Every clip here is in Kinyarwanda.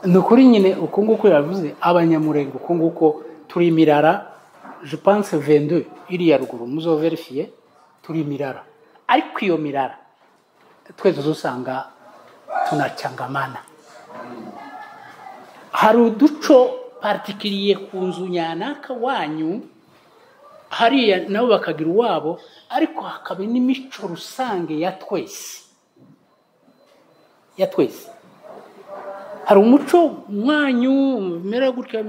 nukuri nyine uko nguko yavuze abanyamurenge uko nguko turi mirara je pense 22 iriya ruguru muzo verifier turi mirara ariko iyo mirara twese dusanga tunacyangamana hari uduco particulier ku nzu nyanaka wanyu hariya nabo bakagira uwabo ariko hakaba n'imico rusange ya twese hari umuco mwanyu mera gutya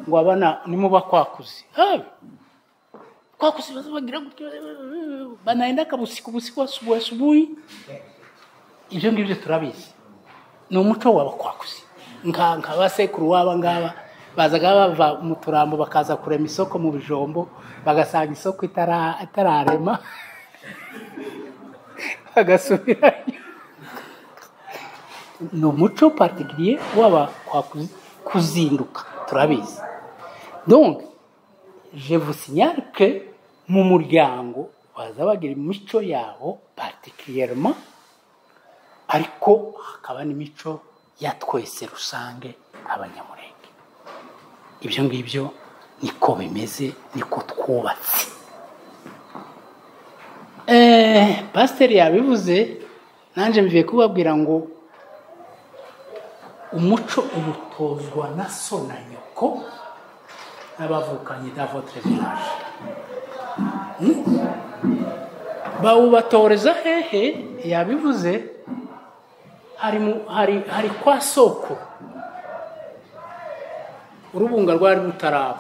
ngo abana nimuba kwakuze kwakuze bazabagira gutya banaenda kabusiku asubuhi ibyo ngibyo turabizi ni umuco w'abakwakuze nka basekuru waba ngaba bazaga bava mu turambo bakaza kurema isoko mu bijombo bagasanga isoko itararema bagasubirayo ni umuco particulier w'abakwakuze kuzinduka turabizi donc je vous signale que mu muryango baza bagira imico yabo particulièrement ariko hakaba n'imico ya twese rusange abanyamurenge ibyo ngibyo niko bimeze niko twubatse pasiteri yabivuze nanjye mviye kubabwira ngo umuco ubutozwa na so na nyoko n'abavukanye da votre village bawubatoreza hehe yabivuze hari kwa soko urubunga rwari rutaraba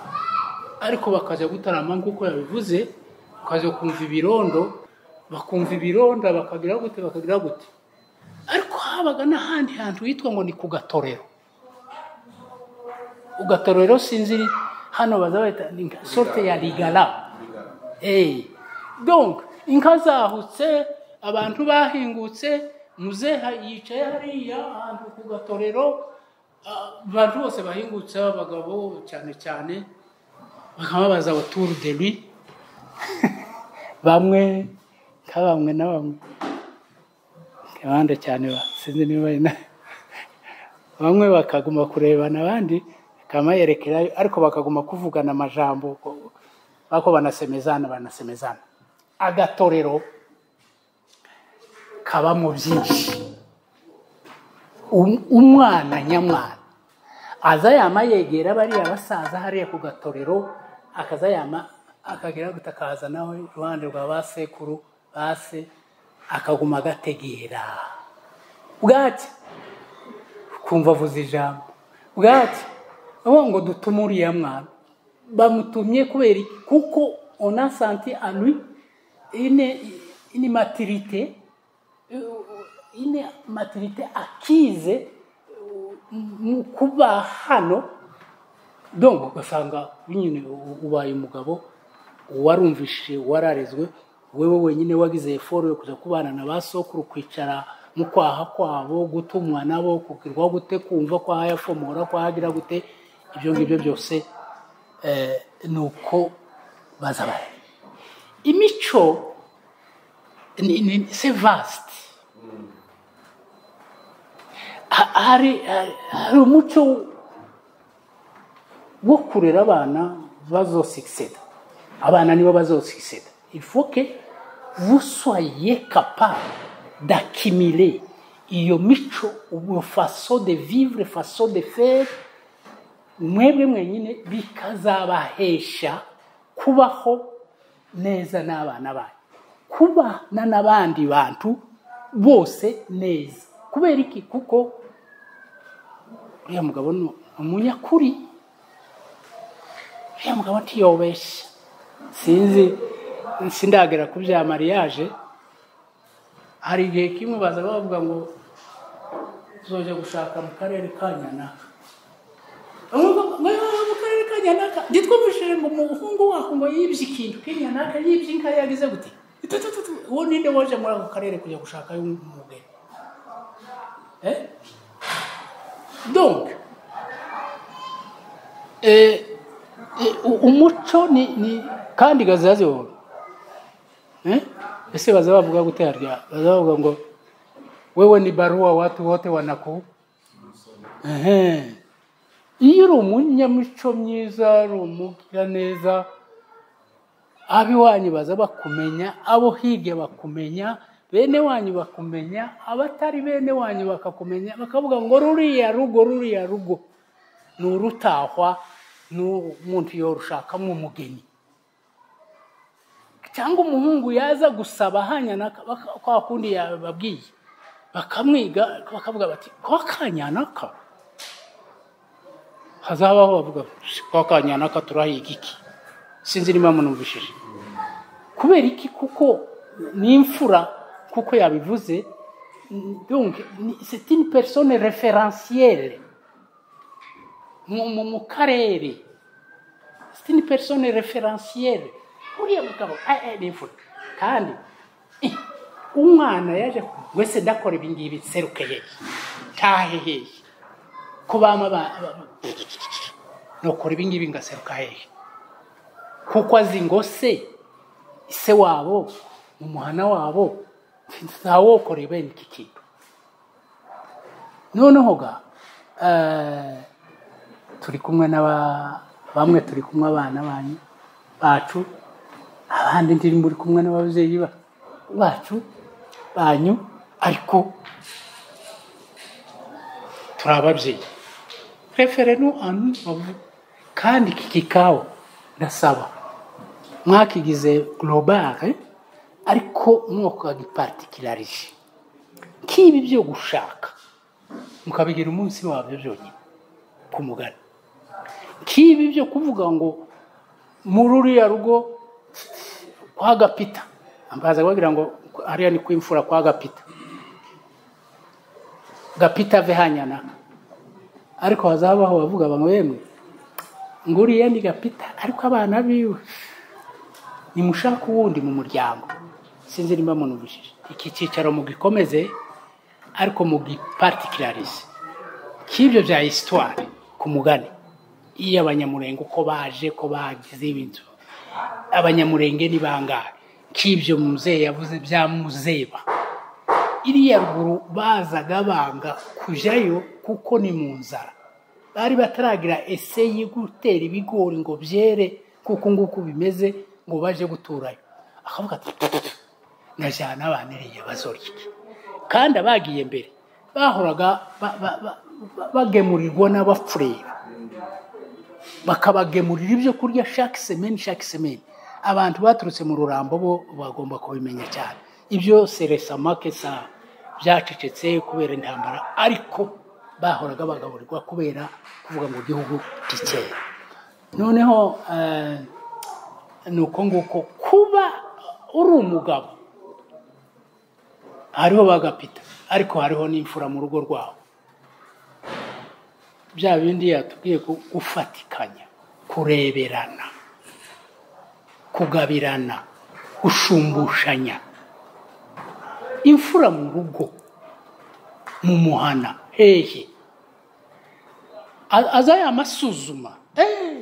ariko bakajya gutarama nk'uko yabivuze bakajya kumva ibirondo bakumva ibironda bakagira gute ariko habaga n'ahandi hantu hitwa ngo ni ku gatorero ugatorero sinzi hano bazabita sorte ya ligala donc inka zahutse abantu bahingutse muzeha yicaye hariya ahantu ku gatorero abantu bose bahingutse abagabo cyane bakababaza autour de lui bamwe na bamwe abandi cyane sinzi niba bamwe bakaguma kurebana abandi kama yerekerayo ariko bakaguma kuvugana amajambo bako banasemezana agatorero kaba mu byinshi umwana nyamwana aza yama yegera bariya basaza hariya ku gatorero akaza yama akagira gutakaza nawe ruhande rwa basekuru base akaguma gategera bwati kumva vuza ijambo bwati ngo dutumuriye mwana bamutumye kubera kuko on a senti à lui une maturité acquise mu kuba hano donc ugasanga nyine ubaye umugabo warumvishije wararezwe wewe wenyine wagize effort yo kuza kubana na basokuru kwicara mu kwaha kwabo gutumwa nabo kugirwa gute kumva kwa yafomora kwa hagira gute ibyo ngibyo byose nuko bazabara imico c'est vaste hari umuco wo kurera abana bazosuccéder abana nibo bazosuccéder il faut que vous soyez capable d'accumuler iyo mico une façon de vivre façon de faire mwebwe mwenyine bikazabahesha kubaho neza n'abana banyu kubana n'abandi bantu bose neza kubera iki kuko uriya mugabo ni umunyakuri uriya mugabo ntiyobeshya sindagera ku bya mariage hari igihe kimwe baza bavuga ngo tuzoje gushaka mu karere ka Nyanaka mu karere ka Nyanaka nditwumvishije ngo umuhungu wako ngo yibye ikintu k'Inyanaka yibye inka yagize gute uwo ninde waje muri ako karere kujya gushaka y'umugeni donc umuco ni kandi gazaze wowe ese baza bavuga gute harya baza bavuga ngo wewe ni barua watu wote iyo uri umunyamico myiza, uri umugira neza, abiwanyu baza bakumenya, abo hirya bakumenya, bene wanyu bakumenya, abatari bene wanyu bakakumenya, bakavuga ngo ruriya rugo ni urutahwa n'umuntu yorushakamo umugeni. Cyangwa umuhungu yaza gusaba Hanyanaka kwa kundi yababwiye, bakamwiga bakavuga bati kwa Kanyanaka hazabaho, bavuga kwa Kanyanaka turahiga iki? Sinzi niba munumvishije kubera iki, kuko ni imfura, kuko yabivuze. Donc c'est une personne référentielle mu karere, c'est une personne référentielle. Uriya mugabo ni imfura. Kandi umwana yaje wese ndakora ibingibi seruke hehe tahe hehe kubama no kora ibingibi ngaseruka hehe, kuko azi ngo se wabo umuhana wabo ntawo kore bene iki kintu. Noneho ga turi kumwe bamwe turi kumwe abana bacu, abandi ndiri muri kumwe n'ababyeyi bacu banyu, ariko turababyeyi referenu anu kandi kikikawo ndasaba mwakigize global, ariko mwoko giparticularije kibi byo gushaka mukabigira umunsi wabyo byonyine ku mugani, kibi byo kuvuga ngo muri ya rugo kwa Gapita, ambaza bagira ngo hariya ni kwimfura kwa Gapita ve Hanyanaka, ariko hazabaho bavuga bamwemwe nguri yandi Gapita, ariko abana biwe ni mushaka wundi mu muryango. Sinzi nimba munubishije iki cyicaro mu gikomeze, ariko mu giparticularise kibyo bya histoire ku mugani. Iyo abanyamurenge uko baje ko bagize ibintu, abanyamurenge ni bangahe, kibyo muzee yavuze bya muzeba iriya ruguru bazaga banga kujayo kuko ni mu nzara, bari bataragira eseyi gutera ibigori ngo byere kuko nguko bimeze ngo baje guturayo. Akavuga ati najana abanereye bazoriki, kandi abagiye mbere bahoraga bagemurirwa n'abafurera, bakabagemurira ibyo kurya chaque semaine. Abantu baturutse mu Rurambo bo bagomba kubimenya cyane. Ibyo seresamake sa byacecetse kubera intambara, ariko bahoraga bagaburirwa kubera kuvuga ngo igihugu gikeye. Noneho nuko nguko kuba uri umugabo, hariho bagapita, ariko hariho n'imfura mu rugo rwawe. Bya bindi yatubwiye gufatikanya, kureberana, kugabirana, gushumbushanya. Imfura mu rugo, mu muhana hehe azaya amasuzuma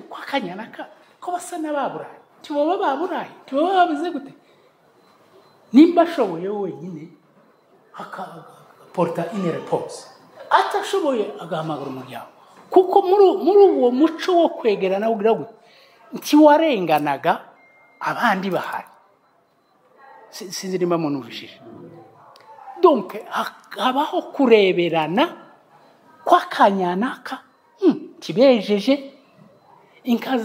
kwa Kanyanaka ko basa n'ababuraye, tiboba baburaye, tiboba babize gute, nimba ashoboye wenyine porta une réponse, atashoboye agahamagara umuryango. Kuko muri uwo muco wo kwegerana ugira gute nti warenganaga abandi bahari. Sinzi nimba munuvishije. Donc habaho kureberana kwa Kanyanaka, kibejeje inka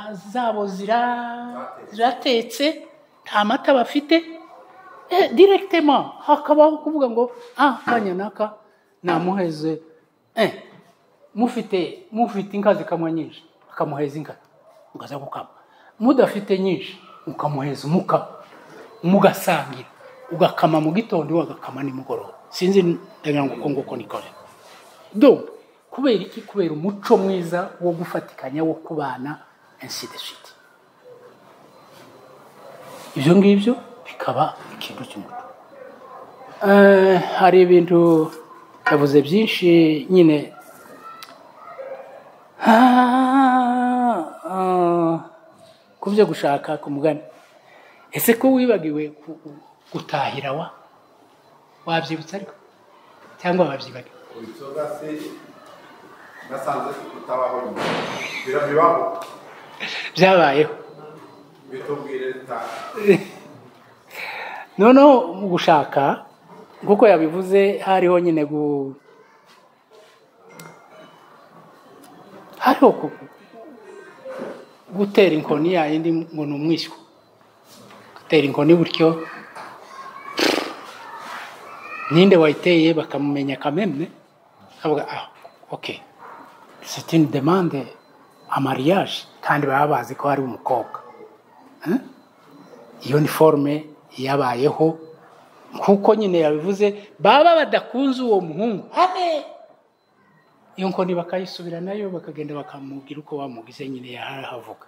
zabo ziratetse nta mata bafite, directement hakabaho kuvuga ngo Kanyanaka namuheze mufite inka zikamwa nyinshi, akamuheza inka ugaza gukama, mudafite nyinshi ukamuheza umukama, mugasangira ugakama mu gitondo wagakama ni mugoroba. Sinzi ndagira ngo nguko nikore. Donc kubera iki? Kubera umuco mwiza wo gufatikanya, wo kubana, ainsi de suite. Ibyo ngibyo bikaba ikintu cy'umuco. Hari ibintu yavuze byinshi nyine kubyo gushaka ku mugani. Ese ko wibagiwe gutahira wabyibutsa? Ariko cyangwa babyibaga inzoga se nasanze utabaho birabibaho byabayeho bitubwire ta noneho mu gushaka kuko yabivuze hariho nyine hariho gutera inkoni yindi ngo ni umwishywa gutera inkoni buryo ninde wayiteye bakamumenya kameme avuga ok c'est une demande à mariage kandi baba bazi ko hari umukobwa iyo ni forme yabayeho kuko nyine yabivuze baba badakunze uwo muhungu iyo nkoni bakayisubira nayo bakagenda bakamubwira uko bamugize nyine yarahavuga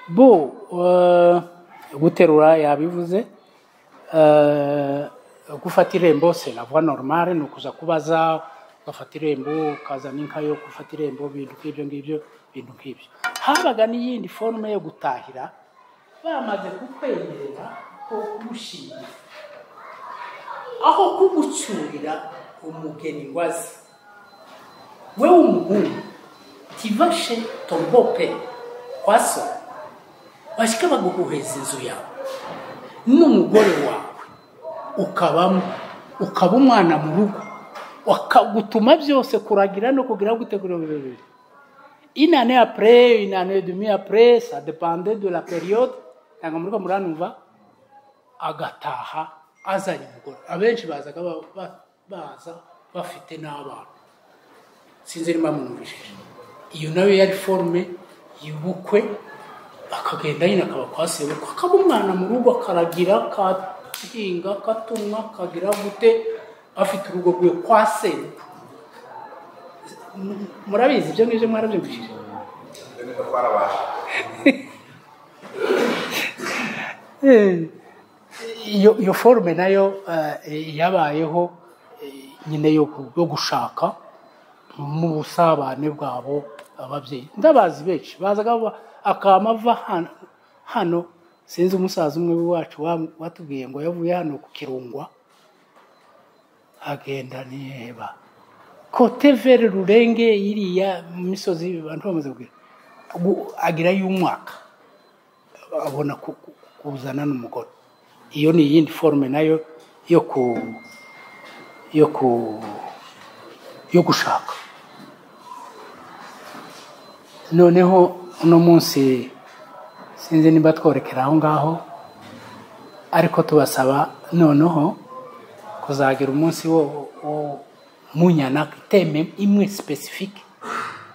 bo guterura yabivuze gufata irembo c'est la voie normale no kuza kubaza gufata irembo kazana inka yo gufata irembo bintu nk'ibyo habaga n'iyindi forme yo gutahira bamaze kukwemerera ko kumushingira aho kugucyurira umugeni wazi wewe umuhungu tivashe tombope kwaso bashika baguhuheza inzu yawe n'umugore wawe ukaba umwana mu rugo wakagutuma byose kuragira no kugira gutegura bibiri une année après une année et demie après ça dépendait de la période nanga muri ko muranumva agataha azanye umugore abenshi bazaga baza bafite n'abana sinzi niba munumvishije iyo nayo yari forme y'ubukwe akagenda nyine akaba kwasewe akaba umwana mu rugo akaragira kahinga katumwa kagira gute afite urugo rwe kwasewe murabizi ibyo ngibyo mwarabyumvishije iyo forme nayo yabayeho nyine yo gushaka mu busabane bwabo ababyeyi ndabazi benshi bazaga akamava hano sinzi umusaza umwe wacu watubwiye ngo yavuye hano ku Kirungwa agenda niba kote vere Rurenge iriya mu misozi abantu bamaze kugira agira y'umwaka abona kuzana n'umugore iyo ni yindi forme nayo yo gushaka noneho uno munsi sinzi niba tworekera aho ngaho ariko tubasaba noneho kuzagira umunsi wo munyana iteme imwe specifique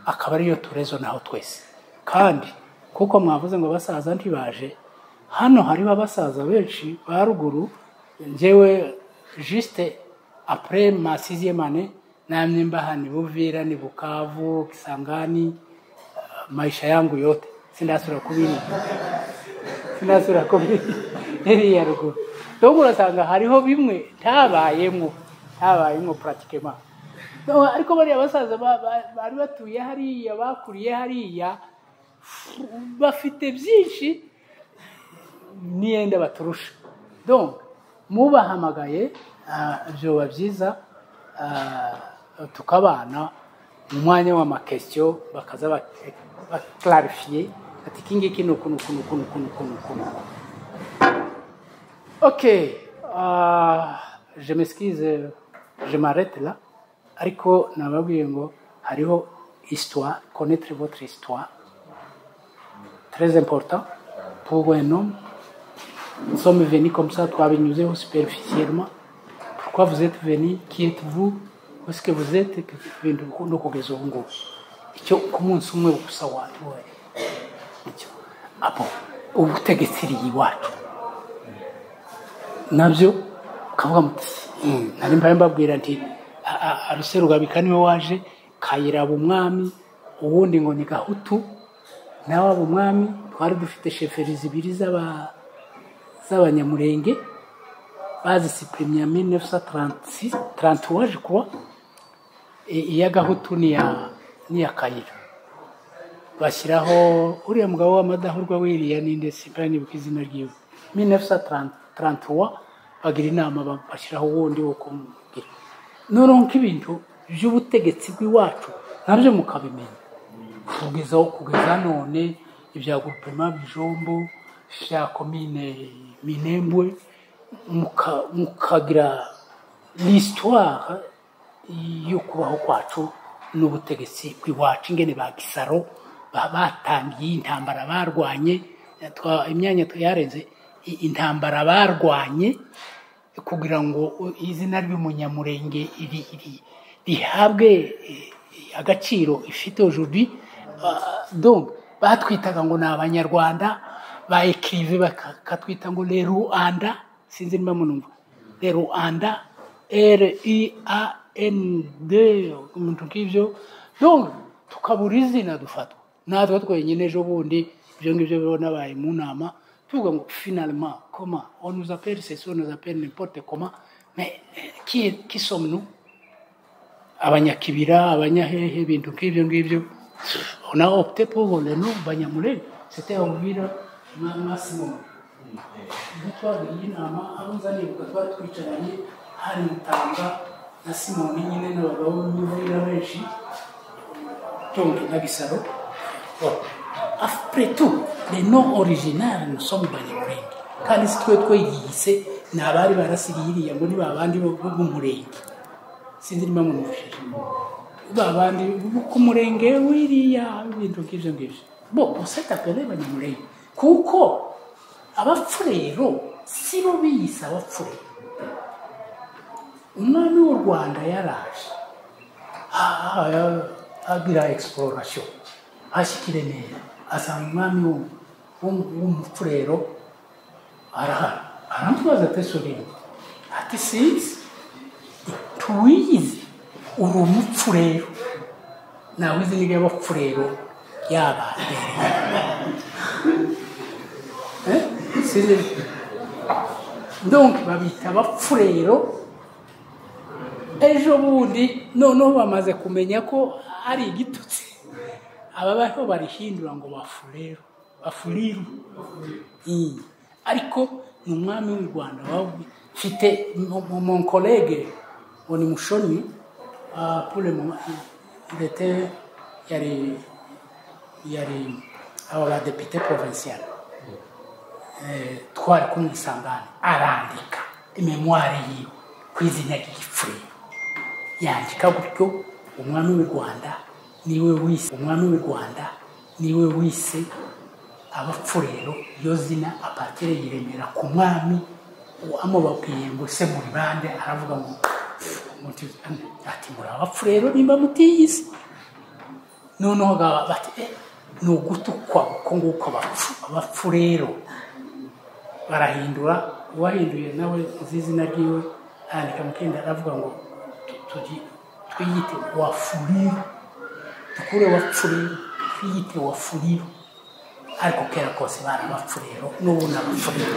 akaba ariyo turezo naho twese kandi kuko mwavuze ngo basaza ntibaje hano hariho abasaza benshi ba ruguru njyewe juste après ma 6e année namye mbahani Buvira ni Bukavu Kisangani maisha yangu yote sindasura kubiri eri ya ruguru donc urasanga hariho bimwe tabayemo pratiquement no ariko bari abasaza bari batuye hariya bakuriye hariya bafite byinshi niyenda baturusha donc mubahamagaye byo babyiza tukabana mu mwanya wa makestion bakaza clarifier ati kingiki no kuno. OK, je m'excuse, je m'arrête là. Ariko nababwiye ngo hariho histoire, connaître votre histoire. Très important pour un homme. Nous sommes venus comme ça, twabinyuzeho superficiellement. Pourquoi vous êtes venus? Qui êtes-vous? Où est-ce que vous êtes? No kugeza ubu ngubu. Icyo ku munsi umwe gusa wawe. Icyo. Abo ubutegetsi iwacu. Nabyo kavuga muti nari mbaye mbabwira nti aruserugabika niwe waje kayiraba umwami ubundi ngo ni Gahutu nawe abo umwami twari dufite sheferi zibiri z'abanyamurenge bazisiprimye 1933 je crois iya Gahutu ni ya Kayira bashyiraho uriya mugabo w'amadahurwa wiriya ninde sipani bukizina ryiwe 1933 bagira inama bashyiraho wundi wo kumubwira noneho nk'ibintu by'ubutegetsi bw'iwacu nabyo mukabimenya kugeza none ibya groupement bijombo bya komine minembwe mukagira l'histoire yo kubaho kwacu n'ubutegetsi bw'iwacu ingene ba Gisaro batangiye intambara barwanye imyanya yarenze intambara barwanye kugira ngo izina ry'umunyamurenge rihabwe agaciro ifite aujourd'hui donc batwitaga ngo n'abanyarwanda ba écrive bakatwita ngo les Rwanda sinzi niba munumva les Rwanda RIAND umuntu k'ivyo donc tukabura izina dufatwa natwe twenyine ejo bundi ibyo ngibyo bibona baye mu nama tuvuga ngo finalement comment on nous appelle c'est ça on nous appelle n'importe comment mais qui sommes-nous abanyakibira abanyahehe bintu k'ivyo ngibyo on a opté pour le nom Banyamulenge c'était Uvira Massimo twagiye inama abuzaniye kugatwa twicaranye hari Mutanga na Simoni nyine n'abagabo b'Uvira benshi donc na Gisaro. Après tout, les noms originaux nous sommes Banyamulenge. Kandi twe yise nabari barasiririye ngo ni babandi bo murenge. Sinzi niba munufishije. Babandi ku murenge wiriya ibintu k'ivyo ngivyo. Bon, on s'est appelé Banyamulenge. Kuko abapfurero sibo biyise abapfurero. Umwami w'u Rwanda yaraje. Agira exploration. Ashikire neza. Asanga umwami w'umupfurero arahari aramubaza ati sorry ati sinzi tuwize uri umupfurero nawe izi niga y'abapfurero y'abambere donc babita abapfurero ejo bundi noneho bamaze kumenya ko ari igitutsi ababaho barihindura ngo bafuriru ariko ni umwami w'u Rwanda mfite mon collègue on mushoni pour le moment il était yari aba député provincial twari kumwisangana arandika memoire yiwe kwizina ry'igipfurero yandika gutyo umwami w'u Rwanda niwe wise umwami w'u Rwanda niwe wise abapfurero iyo zina apatire yiremera ku mwami amubabwiye ngo se muri bande aravuga ngo ati muri abapfurero nimba mutiyise noneho bati ni ugutukwa uko nguko abapfurero barahindura uwahinduye nawe izina ryiwe andika mukenda aravuga ngo twiyite wafuriru tukure wapfurero twiyite wafuriru ariko kera kose bari abapfurero n'ubu n'abapfurero